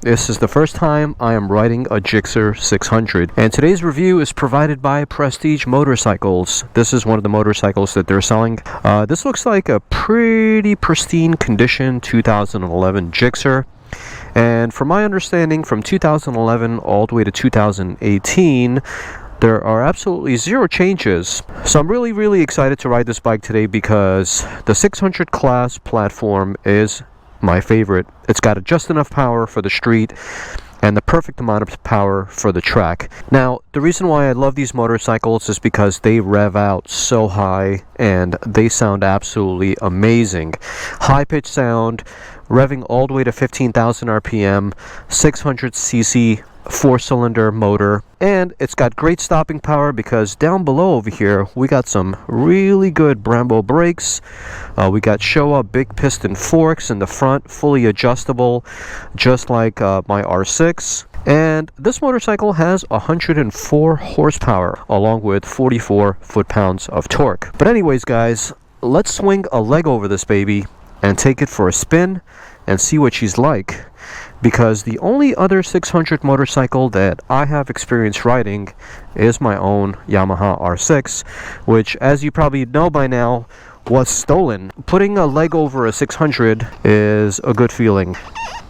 This is the first time I am riding a GSXR 600, and today's review is provided by Prestige Motorcycles. This is one of the motorcycles that they're selling. This looks like a pretty pristine condition 2011 GSXR, and from my understanding, from 2011 all the way to 2018, there are absolutely zero changes. So I'm really excited to ride this bike today because the 600 class platform is my favorite. It's got just enough power for the street and the perfect amount of power for the track. Now, the reason why I love these motorcycles is because they rev out so high and they sound absolutely amazing. High-pitched sound, revving all the way to 15,000 RPM, 600cc 4-cylinder motor, and it's got great stopping power because down below over here we got some really good Brembo brakes. We got Showa big piston forks in the front, fully adjustable, just like my R6. And this motorcycle has 104 horsepower along with 44 foot-pounds of torque. But anyways, guys, let's swing a leg over this baby and take it for a spin and see what she's like, because the only other 600 motorcycle that I have experience riding is my own Yamaha R6, which, as you probably know by now, was stolen. Putting a leg over a 600 is a good feeling.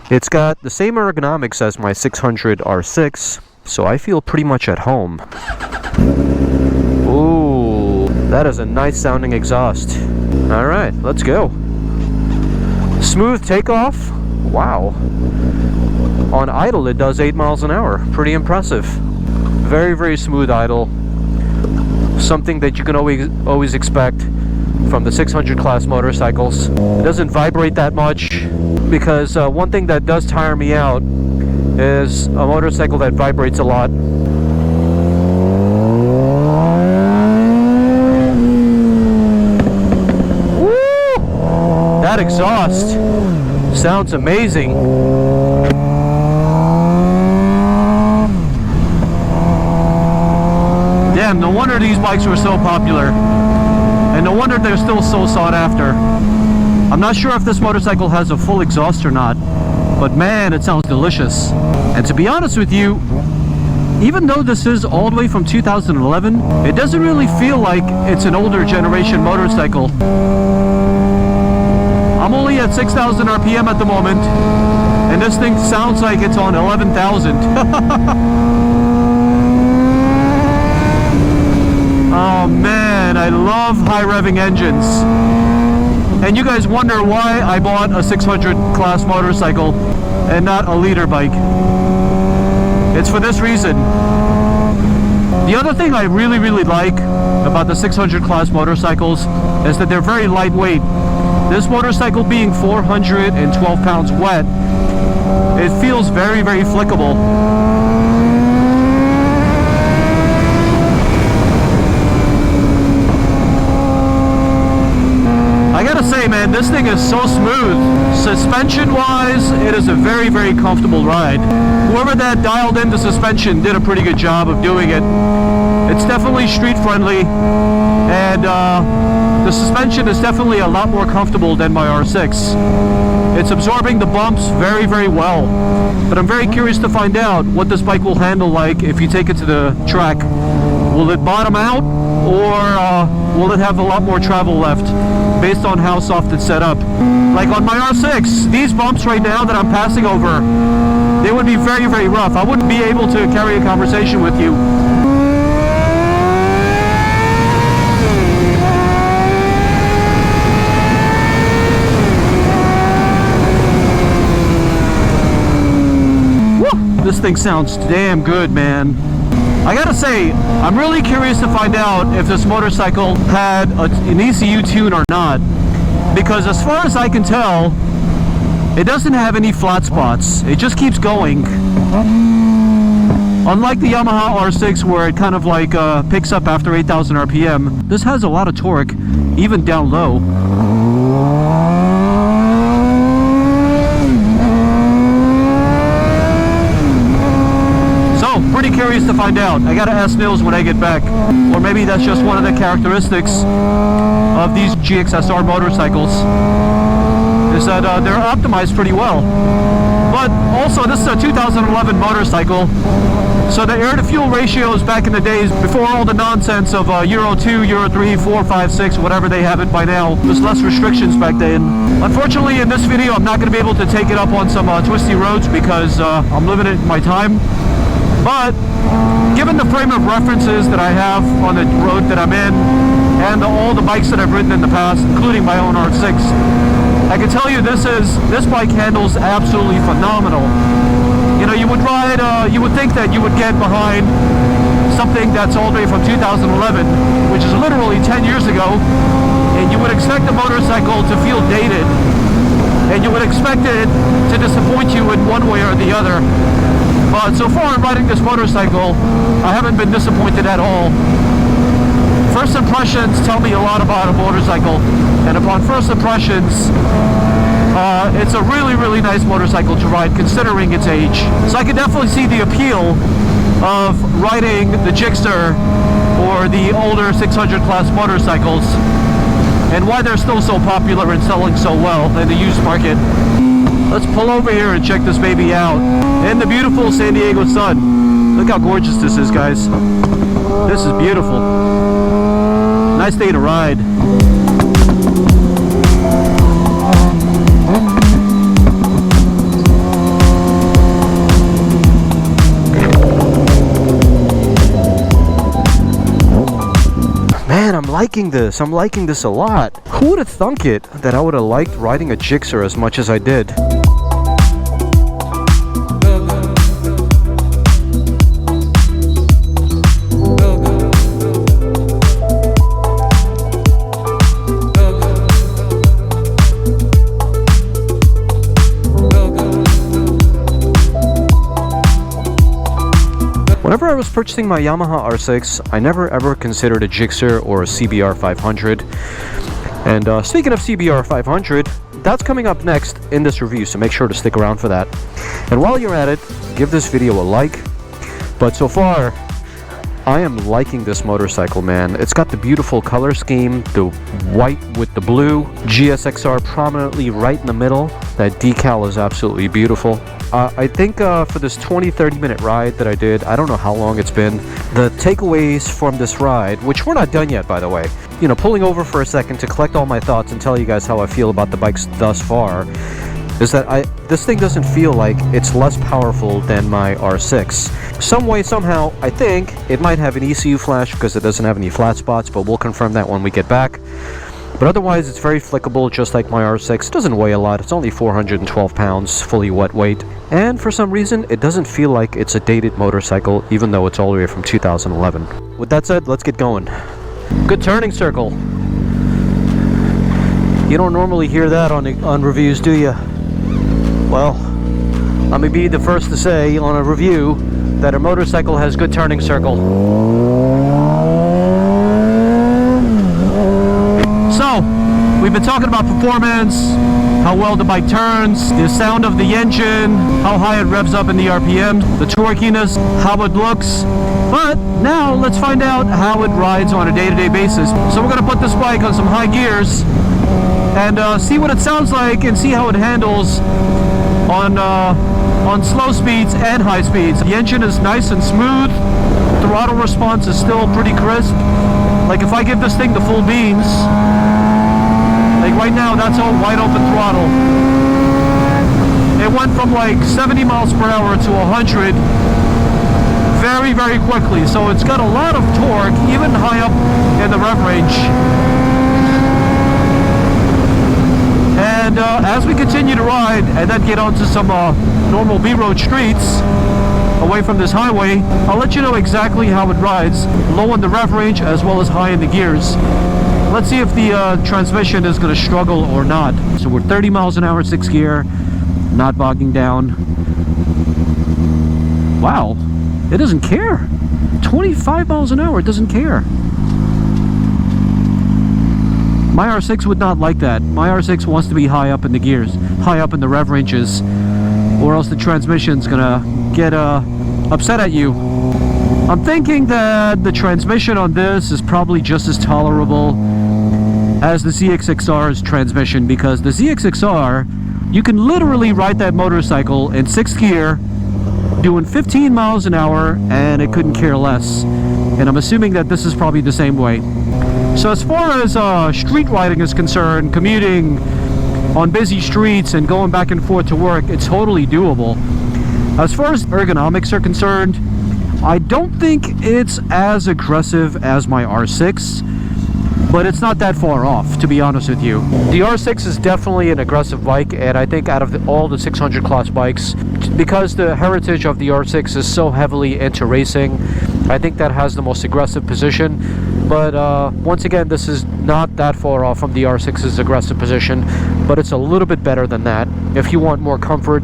It's got the same ergonomics as my 600 R6, so I feel pretty much at home. Ooh, that is a nice sounding exhaust. Alright, let's go. Smooth takeoff. Wow. On idle it does 8 miles an hour. Pretty impressive. Very smooth idle. Something that you can always expect from the 600 class motorcycles. It doesn't vibrate that much, because one thing that does tire me out is a motorcycle that vibrates a lot. That exhaust sounds amazing. Damn, no wonder these bikes were so popular. And no wonder they're still so sought after. I'm not sure if this motorcycle has a full exhaust or not, but man, it sounds delicious. And to be honest with you, even though this is all the way from 2011, it doesn't really feel like it's an older generation motorcycle. I'm only at 6,000 RPM at the moment, and this thing sounds like it's on 11,000. Oh man, I love high revving engines. And you guys wonder why I bought a 600 class motorcycle and not a leader bike. It's for this reason. The other thing I really like about the 600 class motorcycles is that they're very lightweight. This motorcycle being 412 pounds wet, it feels very flickable. I gotta say, man, this thing is so smooth. Suspension wise, it is a very comfortable ride. Whoever that dialed in the suspension did a pretty good job of doing it. It's definitely street friendly, and the suspension is definitely a lot more comfortable than my R6. It's absorbing the bumps very well. But I'm very curious to find out what this bike will handle like if you take it to the track. Will it bottom out, or will it have a lot more travel left based on how soft it's set up? Like on my R6, these bumps right now that I'm passing over, they would be very rough. I wouldn't be able to carry a conversation with you. This thing sounds damn good, man. I gotta say, I'm really curious to find out if this motorcycle had an ECU tune or not, because as far as I can tell, it doesn't have any flat spots. It just keeps going. Unlike the Yamaha R6, where it kind of like picks up after 8,000 RPM, this has a lot of torque, even down low. Pretty curious to find out. I gotta ask Nils when I get back, or maybe that's just one of the characteristics of these GSXR motorcycles, is that they're optimized pretty well. But also, this is a 2011 motorcycle, so the air-to-fuel ratios back in the days, before all the nonsense of Euro 2, Euro 3, 4, 5, 6, whatever they have it by now, there's less restrictions back then. Unfortunately, in this video, I'm not going to be able to take it up on some twisty roads because I'm limited in my time. But given the frame of references that I have on the road that I'm in, and all the bikes that I've ridden in the past, including my own R6, I can tell you this bike handles absolutely phenomenal. You know, you would ride, you would think that you would get behind something that's all the way from 2011, which is literally 10 years ago, and you would expect the motorcycle to feel dated, and you would expect it to disappoint you in one way or the other. But so far in riding this motorcycle, I haven't been disappointed at all. First impressions tell me a lot about a motorcycle, and upon first impressions, it's a really, really nice motorcycle to ride considering its age. So I can definitely see the appeal of riding the GSX-R or the older 600 class motorcycles, and why they're still so popular and selling so well in the used market. Let's pull over here and check this baby out in the beautiful San Diego sun. Look how gorgeous this is, guys. This is beautiful. Nice day to ride. Man, I'm liking this. I'm liking this a lot. Who would have thunk it that I would have liked riding a GSX-R as much as I did? Whenever I was purchasing my Yamaha R6, I never ever considered a GSX-R or a CBR 500. And speaking of CBR 500, that's coming up next in this review, so make sure to stick around for that. And while you're at it, give this video a like. But so far, I am liking this motorcycle, man. It's got the beautiful color scheme, the white with the blue, GSXR prominently right in the middle. That decal is absolutely beautiful. I think for this 20-30 minute ride that I did, I don't know how long it's been, the takeaways from this ride, which we're not done yet, by the way, you know, pulling over for a second to collect all my thoughts and tell you guys how I feel about the bikes thus far, is that this thing doesn't feel like it's less powerful than my R6. Some way, somehow, I think it might have an ECU flash because it doesn't have any flat spots, but we'll confirm that when we get back. But otherwise, it's very flickable, just like my R6. It doesn't weigh a lot. It's only 412 pounds, fully wet weight. And for some reason, it doesn't feel like it's a dated motorcycle, even though it's all the way from 2011. With that said, let's get going. Good turning circle. You don't normally hear that on reviews, do you? Well, let me be the first to say on a review that a motorcycle has good turning circle. So, we've been talking about performance, how well the bike turns, the sound of the engine, how high it revs up in the RPM, the torquiness, how it looks. But now let's find out how it rides on a day-to-day basis. So we're going to put this bike on some high gears and see what it sounds like and see how it handles on slow speeds and high speeds. The engine is nice and smooth. Throttle response is still pretty crisp. Like if I give this thing the full beans, like right now, that's all wide open throttle. It went from like 70 miles per hour to 100 very, very quickly. So it's got a lot of torque, even high up in the rev range. And as we continue to ride and then get onto some normal B-road streets away from this highway, I'll let you know exactly how it rides, low in the rev range as well as high in the gears. Let's see if the transmission is going to struggle or not. So we're 30 miles an hour, 6th gear, not bogging down. Wow, it doesn't care. 25 miles an hour, it doesn't care. My R6 would not like that. My R6 wants to be high up in the gears, high up in the rev ranges, or else the transmission's gonna get upset at you. I'm thinking that the transmission on this is probably just as tolerable as the GSX-R's transmission, because the GSX-R You can literally ride that motorcycle in 6th gear, doing 15 miles an hour, and it couldn't care less. And I'm assuming that this is probably the same way. So as far as street riding is concerned, commuting on busy streets and going back and forth to work, it's totally doable. As far as ergonomics are concerned, I don't think it's as aggressive as my R6, but it's not that far off, to be honest with you. The R6 is definitely an aggressive bike, and I think out of all the 600 class bikes, because the heritage of the R6 is so heavily into racing, I think that has the most aggressive position. But once again, this is not that far off from the R6's aggressive position, but it's a little bit better than that. If you want more comfort,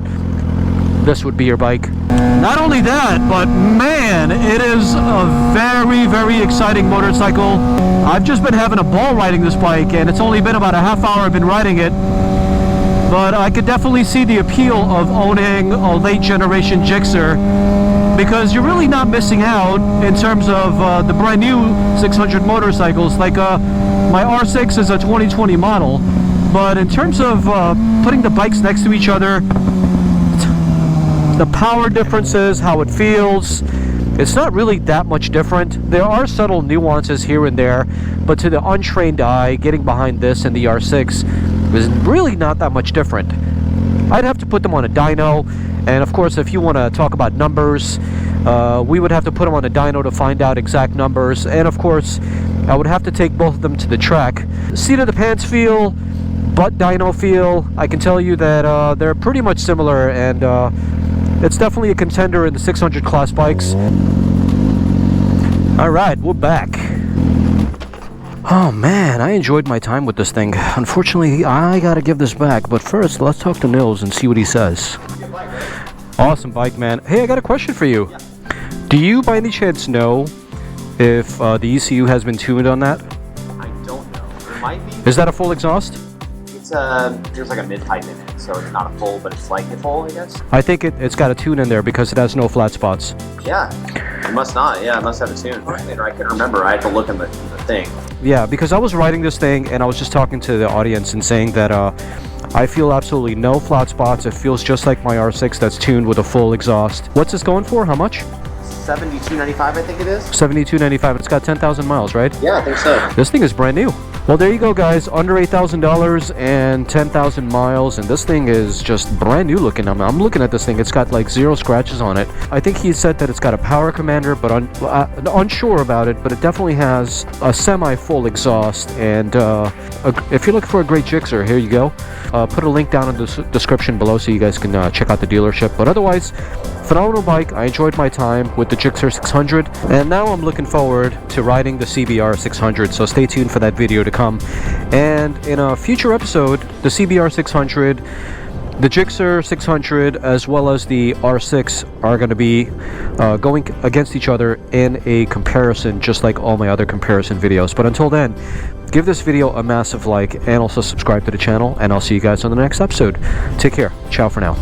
this would be your bike. Not only that, but man, it is a very, very exciting motorcycle. I've just been having a ball riding this bike, and it's only been about a half hour I've been riding it. But I could definitely see the appeal of owning a late generation Gixxer, because you're really not missing out in terms of the brand new 600 motorcycles. Like my R6 is a 2020 model, but in terms of putting the bikes next to each other, the power differences, how it feels, it's not really that much different. There are subtle nuances here and there, but to the untrained eye, getting behind this and the R6 is really not that much different. I'd have to put them on a dyno, and of course, if you want to talk about numbers, we would have to put them on a dyno to find out exact numbers, and of course, I would have to take both of them to the track. Seat of the pants feel, butt dyno feel, I can tell you that they're pretty much similar, and it's definitely a contender in the 600 class bikes. Alright, we're back. Oh man, I enjoyed my time with this thing. Unfortunately, I gotta give this back, but first, let's talk to Nils and see what he says. Awesome bike, man. Hey, I got a question for you. Do you by any chance know if the ECU has been tuned on that? I don't know. It might be. Is that a full exhaust? It's there's like a mid-pipe in it, so it's not a full, but it's like a full, I guess. I think it's got a tune in there because it has no flat spots. Yeah, it must not. Yeah, it must have a tune. I couldn't remember. I had to look in the thing. Yeah, because I was riding this thing and I was just talking to the audience and saying that I feel absolutely no flat spots. It feels just like my R6 that's tuned with a full exhaust. What's this going for? How much? $72.95, I think it is. $72.95. It's got 10,000 miles, right? Yeah, I think so. This thing is brand new. Well, there you go, guys. Under $8,000 and 10,000 miles, and this thing is just brand new looking. I'm looking at this thing. It's got like 0 scratches on it. I think he said that it's got a power commander, but unsure about it. But it definitely has a semi-full exhaust. And if you're looking for a great Gixxer, here you go. Put a link down in the description below so you guys can check out the dealership. But otherwise, phenomenal bike. I enjoyed my time with the Gixxer 600, and now I'm looking forward to riding the CBR 600. So stay tuned for that video to come. And in a future episode, the CBR 600, the Gixxer 600, as well as the R6 are going to be going against each other in a comparison, just like all my other comparison videos. But until then, give this video a massive like and also subscribe to the channel, and I'll see you guys on the next episode. Take care. Ciao for now.